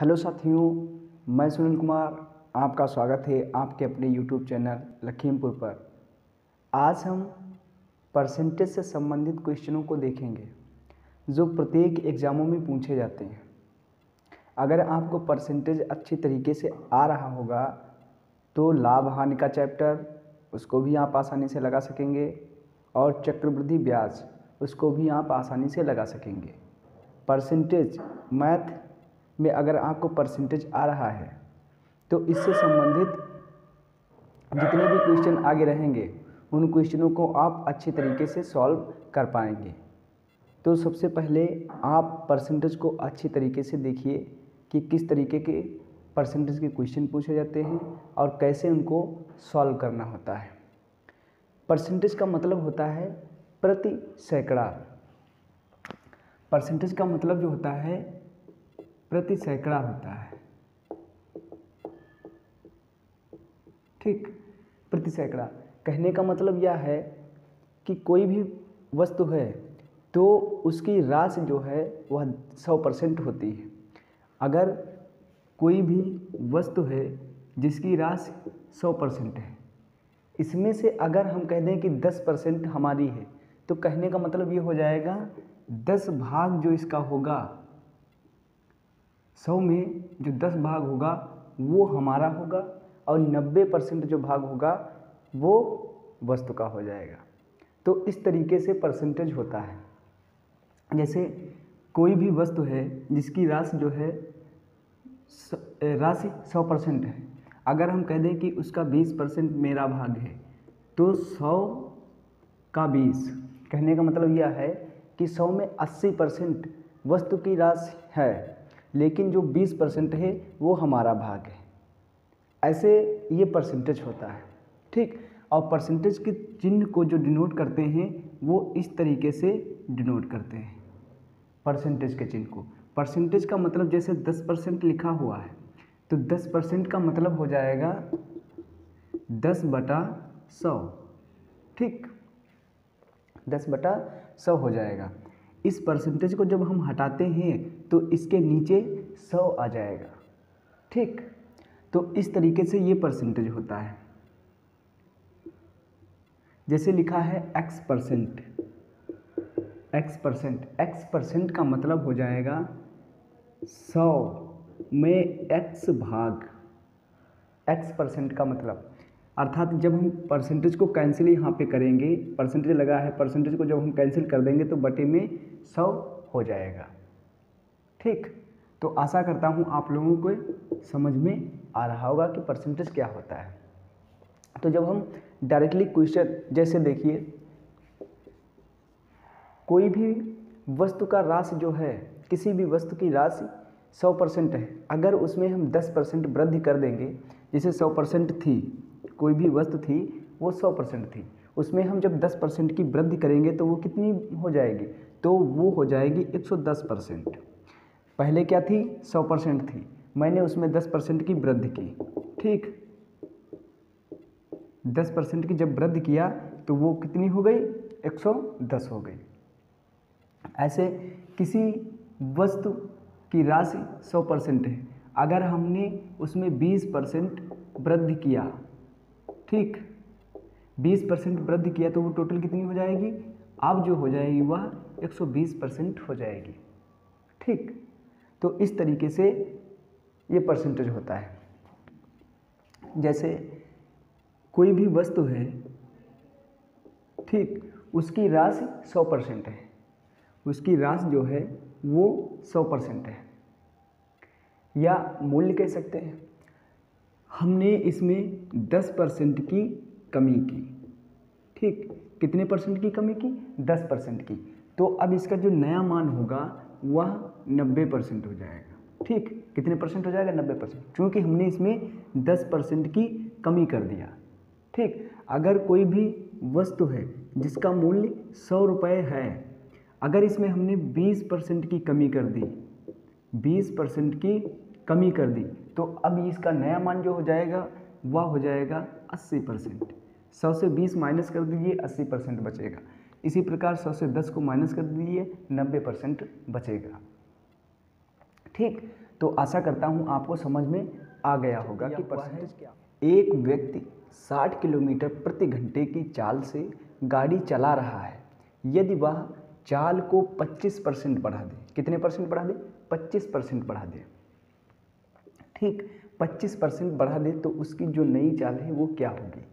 Hello साथियों, मैं सुनील कुमार। आपका स्वागत है आपके अपने यूट्यूब चैनल लखीमपुर पर। आज हम परसेंटेज से संबंधित क्वेश्चनों को देखेंगे जो प्रत्येक एग्ज़ामों में पूछे जाते हैं। अगर आपको परसेंटेज अच्छी तरीके से आ रहा होगा तो लाभ हानि का चैप्टर उसको भी आप आसानी से लगा सकेंगे और चक्रवृद्धि ब्याज उसको भी आप आसानी से लगा सकेंगे। परसेंटेज मैथ में अगर आपको परसेंटेज आ रहा है तो इससे संबंधित जितने भी क्वेश्चन आगे रहेंगे उन क्वेश्चनों को आप अच्छी तरीके से सॉल्व कर पाएंगे। तो सबसे पहले आप परसेंटेज को अच्छी तरीके से देखिए कि किस तरीके के परसेंटेज के क्वेश्चन पूछे जाते हैं और कैसे उनको सॉल्व करना होता है। परसेंटेज का मतलब होता है प्रति सैकड़ा। परसेंटेज का मतलब जो होता है प्रति सैकड़ा होता है। ठीक, प्रति सैकड़ा कहने का मतलब यह है कि कोई भी वस्तु है तो उसकी राशि जो है वह 100% होती है। अगर कोई भी वस्तु है जिसकी राशि 100% है, इसमें से अगर हम कह दें कि 10% हमारी है तो कहने का मतलब ये हो जाएगा 10 भाग जो इसका होगा 100 में जो 10 भाग होगा वो हमारा होगा और 90% जो भाग होगा वो वस्तु का हो जाएगा। तो इस तरीके से परसेंटेज होता है। जैसे कोई भी वस्तु है जिसकी राशि जो है राशि 100% है, अगर हम कह दें कि उसका 20% मेरा भाग है तो 100 का 20 कहने का मतलब यह है कि 100 में 80% वस्तु की राशि है लेकिन जो 20% है वो हमारा भाग है। ऐसे ये परसेंटेज होता है। ठीक, और परसेंटेज के चिन्ह को जो डिनोट करते हैं वो इस तरीके से डिनोट करते हैं परसेंटेज के चिन्ह को। परसेंटेज का मतलब जैसे 10% लिखा हुआ है तो 10% का मतलब हो जाएगा 10/100। ठीक, 10/100 हो जाएगा। इस परसेंटेज को जब हम हटाते हैं तो इसके नीचे 100 आ जाएगा। ठीक, तो इस तरीके से ये परसेंटेज होता है। जैसे लिखा है x%। x% का मतलब हो जाएगा 100 में x भाग। x% का मतलब अर्थात जब हम परसेंटेज को कैंसिल यहाँ पे करेंगे, परसेंटेज लगा है, परसेंटेज को जब हम कैंसिल कर देंगे तो बटे में 100 हो जाएगा। ठीक, तो आशा करता हूँ आप लोगों को समझ में आ रहा होगा कि परसेंटेज क्या होता है। तो जब हम डायरेक्टली क्वेश्चन जैसे देखिए, कोई भी वस्तु का राशि जो है, किसी भी वस्तु की राशि 100% है, अगर उसमें हम 10% वृद्धि कर देंगे, जैसे 100% थी, कोई भी वस्तु थी वो 100% थी, उसमें हम जब 10% की वृद्धि करेंगे तो वो कितनी हो जाएगी? तो वो हो जाएगी 110%। पहले क्या थी? 100% थी, मैंने उसमें 10% की वृद्धि की। ठीक, 10% की जब वृद्धि किया तो वो कितनी हो गई? 110 हो गई। ऐसे किसी वस्तु की राशि 100% है, अगर हमने उसमें 20% वृद्धि किया, ठीक, 20% वृद्धि किया तो वो टोटल कितनी हो जाएगी? अब जो हो जाएगी वह 120% हो जाएगी। ठीक, तो इस तरीके से ये परसेंटेज होता है। जैसे कोई भी वस्तु है, ठीक, उसकी राशि 100% है, उसकी राशि जो है वो 100% है, या मूल्य कह सकते हैं। हमने इसमें 10% की कमी की। ठीक, कितने परसेंट की कमी की? 10% की। तो अब इसका जो नया मान होगा वह 90% हो जाएगा। ठीक, कितने परसेंट हो जाएगा? 90%, क्योंकि हमने इसमें 10% की कमी कर दिया। ठीक, अगर कोई भी वस्तु है जिसका मूल्य 100 रुपये है, अगर इसमें हमने 20% की कमी कर दी, 20% की कमी कर दी, तो अब इसका नया मान जो हो जाएगा वह हो जाएगा 80%। 100 से 20 माइनस कर दीजिए, 80% बचेगा। इसी प्रकार 100 से 10 को माइनस कर दीजिए, 90% बचेगा। ठीक, तो आशा करता हूँ आपको समझ में आ गया होगा कि परसेंटेज क्या। एक व्यक्ति 60 किलोमीटर प्रति घंटे की चाल से गाड़ी चला रहा है। यदि वह चाल को 25% बढ़ा दे, कितने परसेंट बढ़ा दे? 25% बढ़ा दे। ठीक, 25% बढ़ा दे तो उसकी जो नई चाल है वो क्या होगी?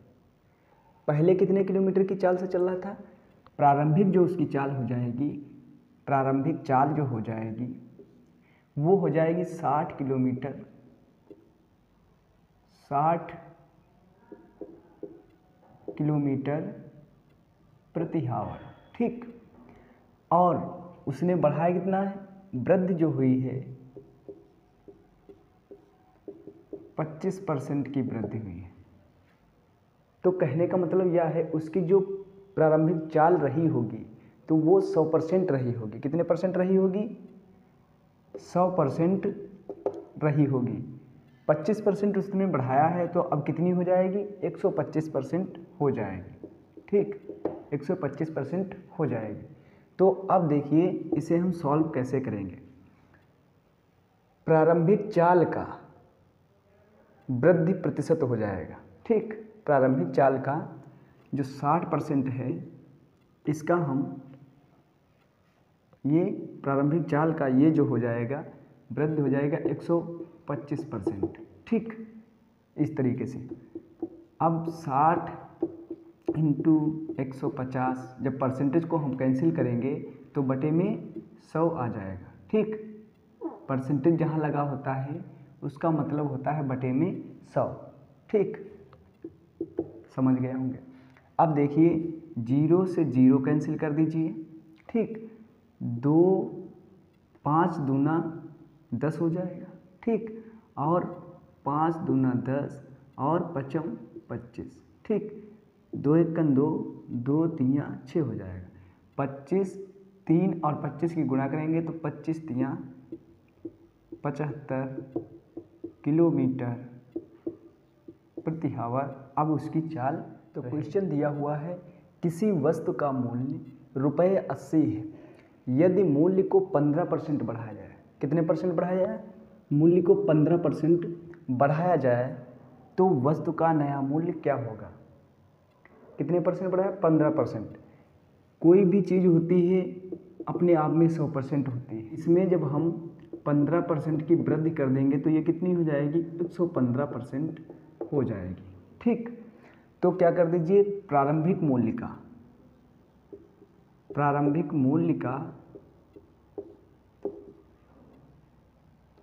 पहले कितने किलोमीटर की चाल से चल रहा था? प्रारंभिक जो उसकी चाल हो जाएगी, प्रारंभिक चाल जो हो जाएगी वो हो जाएगी 60 किलोमीटर, 60 किलोमीटर प्रति आवर। ठीक, और उसने बढ़ाया कितना है? वृद्धि जो हुई है 25% की वृद्धि हुई है। तो कहने का मतलब यह है उसकी जो प्रारंभिक चाल रही होगी तो वो 100% रही होगी। कितने परसेंट रही होगी? 100% रही होगी। 25% उसने बढ़ाया है तो अब कितनी हो जाएगी? 125% हो जाएगी। ठीक, 125% हो जाएगी। तो अब देखिए इसे हम सॉल्व कैसे करेंगे। प्रारंभिक चाल का वृद्धि प्रतिशत हो जाएगा। ठीक, प्रारंभिक चाल का जो 60% है इसका हम ये प्रारंभिक चाल का ये जो हो जाएगा वृद्धि हो जाएगा 125%। ठीक, इस तरीके से। अब 60 इंटू 150 जब परसेंटेज को हम कैंसिल करेंगे तो बटे में 100 आ जाएगा। ठीक, परसेंटेज जहाँ लगा होता है उसका मतलब होता है बटे में 100। ठीक, समझ गए होंगे। अब देखिए 0 से 0 कैंसिल कर दीजिए। ठीक, 5 दूना 10 हो जाएगा। ठीक, और 5 दूना 10 और 5 25। ठीक, 2 एकन 2, 2 तियाँ 6 हो जाएगा। 25 3 और 25 की गुणा करेंगे तो 25 तियाँ 75 किलोमीटर प्रति आवर। अब उसकी चाल, तो क्वेश्चन दिया हुआ है किसी वस्तु का मूल्य ₹80 है। यदि मूल्य को 15% बढ़ाया जाए, कितने परसेंट बढ़ाया जाए? मूल्य को 15% बढ़ाया जाए तो वस्तु का नया मूल्य क्या होगा? कितने परसेंट बढ़ाया? 15%। कोई भी चीज़ होती है अपने आप में 100% होती है। इसमें जब हम 15% की वृद्धि कर देंगे तो ये कितनी हो जाएगी? 115% हो जाएगी। ठीक, तो क्या कर दीजिए, प्रारंभिक मूल्य का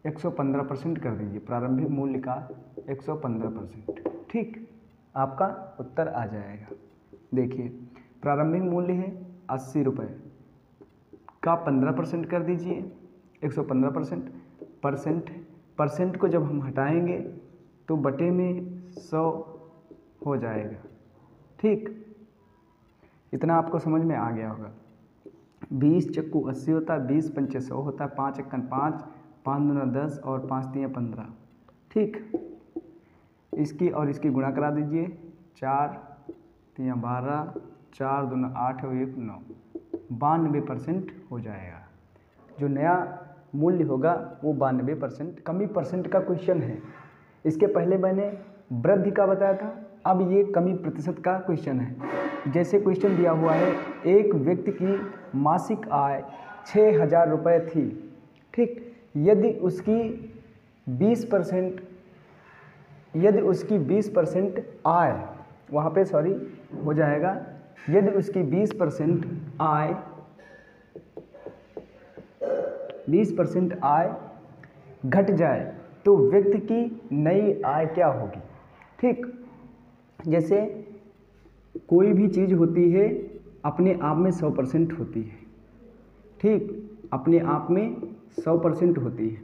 115% कर दीजिए। प्रारंभिक मूल्य का 115%। ठीक, आपका उत्तर आ जाएगा। देखिए प्रारंभिक मूल्य है 80 रुपये का 15% कर दीजिए, 115%। परसेंट को जब हम हटाएंगे तो बटे में 100 हो जाएगा। ठीक, इतना आपको समझ में आ गया होगा। 20 चक्कू 80 होता है, 20 पंचे 100 होता है, 5 एकन 5, 5 दूना 10 और 5 तियाँ 15। ठीक, इसकी और इसकी गुणा करा दीजिए। 4 तियाँ 12, 4 दूना 8 और 1 9, 92% हो जाएगा। जो नया मूल्य होगा वो 92%। कमी परसेंट का क्वेश्चन है। इसके पहले मैंने वृद्धि का बताया था, अब ये कमी प्रतिशत का क्वेश्चन है। जैसे क्वेश्चन दिया हुआ है एक व्यक्ति की मासिक आय 6000 रुपये थी। ठीक, यदि उसकी 20% आय, वहाँ पे सॉरी हो जाएगा, यदि उसकी 20% आय घट जाए तो व्यक्ति की नई आय क्या होगी? ठीक, जैसे कोई भी चीज़ होती है अपने आप में 100% होती है। ठीक, अपने आप में 100% होती है।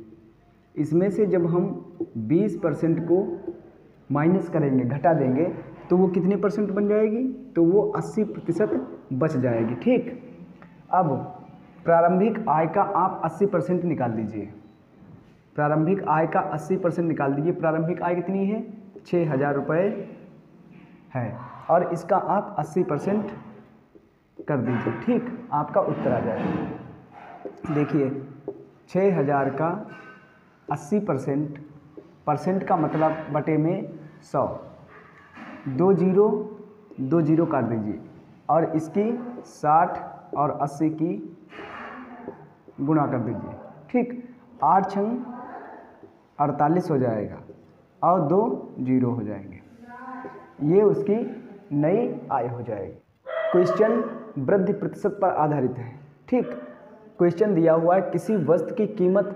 इसमें से जब हम 20% को माइनस करेंगे, घटा देंगे, तो वो कितने परसेंट बन जाएगी? तो वो 80% बच जाएगी। ठीक, अब प्रारंभिक आय का आप 80% निकाल दीजिए। प्रारंभिक आय का 80% निकाल दीजिए। प्रारंभिक आय कितनी है? 6000 रुपये है और इसका आप 80% कर दीजिए। ठीक, आपका उत्तर आ जाएगा। देखिए 6000 का 80%, परसेंट का मतलब बटे में 100, 2 जीरो काट दीजिए और इसकी 60 और 80 की गुणा कर दीजिए। ठीक, 8 छंग 48 हो जाएगा और 2 जीरो हो जाएंगे, ये उसकी नई आय हो जाएगी। क्वेश्चन वृद्धि प्रतिशत पर आधारित है। ठीक, क्वेश्चन दिया हुआ है किसी वस्तु की कीमत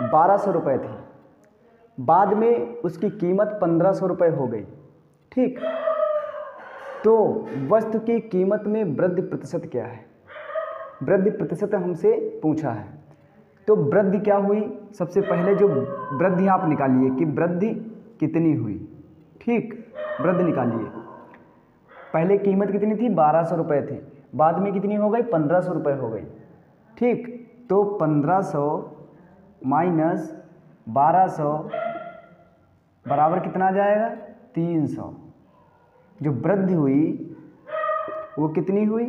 1200 रुपये थी, बाद में उसकी कीमत 1500 रुपये हो गई। ठीक, तो वस्तु की कीमत में वृद्धि प्रतिशत क्या है, वृद्धि प्रतिशत हमसे पूछा है। तो वृद्धि क्या हुई, सबसे पहले जो वृद्धि आप निकालिए कि वृद्धि कितनी हुई। ठीक, वृद्धि निकालिए, पहले कीमत कितनी थी 1200 रुपये थी, बाद में कितनी हो गई 1500 रुपये हो गई। ठीक, तो 1500 माइनस 1200 बराबर कितना आ जाएगा 300। जो वृद्धि हुई वो कितनी हुई,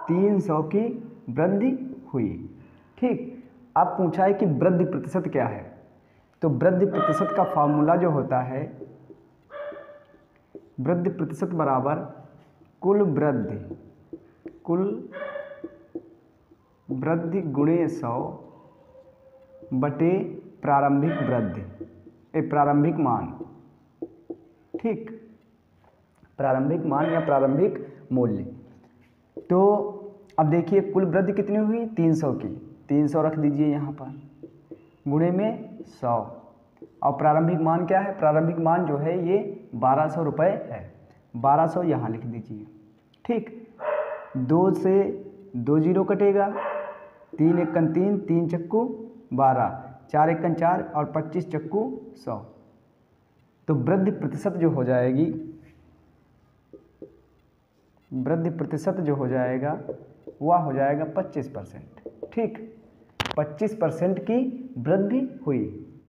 300 की वृद्धि हुई। ठीक, अब पूछा है कि वृद्धि प्रतिशत क्या है, तो वृद्धि प्रतिशत का फॉर्मूला जो होता है, वृद्धि प्रतिशत बराबर कुल वृद्धि गुणे 100 बटे प्रारंभिक वृद्धि, प्रारंभिक मान। ठीक, प्रारंभिक मान या प्रारंभिक मूल्य। तो अब देखिए कुल वृद्धि कितनी हुई 300 की, 300 रख दीजिए यहाँ पर, गुणे में 100, और प्रारंभिक मान क्या है, प्रारंभिक मान जो है ये 1200 रुपये है, 1200 यहाँ लिख दीजिए। ठीक, 2 से 2 जीरो कटेगा, 3 एकन 3, 3 चक्कू 12, 4 एकन 4 और 25 चक्कू 100। तो वृद्धि प्रतिशत जो हो जाएगी, वृद्धि प्रतिशत जो हो जाएगा वह हो जाएगा 25%। ठीक, 25% की वृद्धि हुई।